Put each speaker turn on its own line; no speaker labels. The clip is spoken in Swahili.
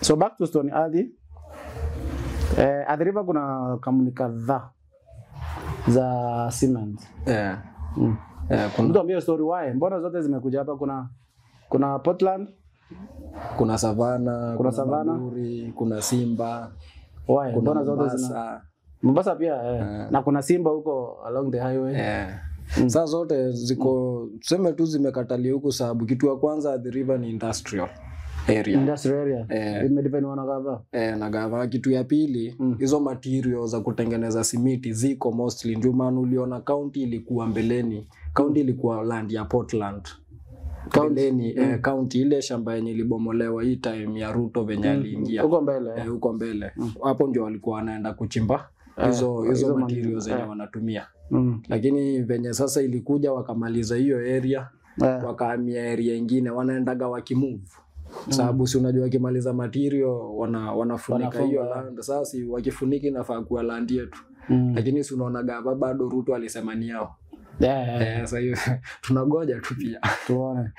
So back to Stony Athi. Athi River kuna kampuni kadhaa za cement. Kuna story why? Mbona zote zimekuja hapa? Kuna Portland,
kuna Savannah, kuna Bamburi, kuna Simba.
Why? Mbona zote zina Mombasa pia na kuna Simba huko along the highway.
Sasa zote ziko tuseme tu zimekatalia huko sababu kitu ya kwanza Athi River ni industrial area.
Industrial area. Imedepend wana gava.
Na gava. Kitu ya pili, hizo materials za kutengeneza simiti ziko mostly ndio maana uliona county ilikuwa mbeleni. County ilikuwa land ya Portland. County ile shamba yenye ilibomolewa hii time ya Ruto venye aliingia. Huko mbele. Hapo ndio walikuwa wanaenda kuchimba hizo materials zenye wanatumia. Lakini venye sasa ilikuja wakamaliza hiyo area, wakahamia area nyingine, wanaendaga wakimove. Sababu si unajua wakimaliza material wanafunika hiyo land. Sasa si wakifuniki nafaa kuwa land yetu. Lakini si unaona gava bado Ruto alisema ni yao. Sasa hiyo tunagoja tu pia.
Tuone.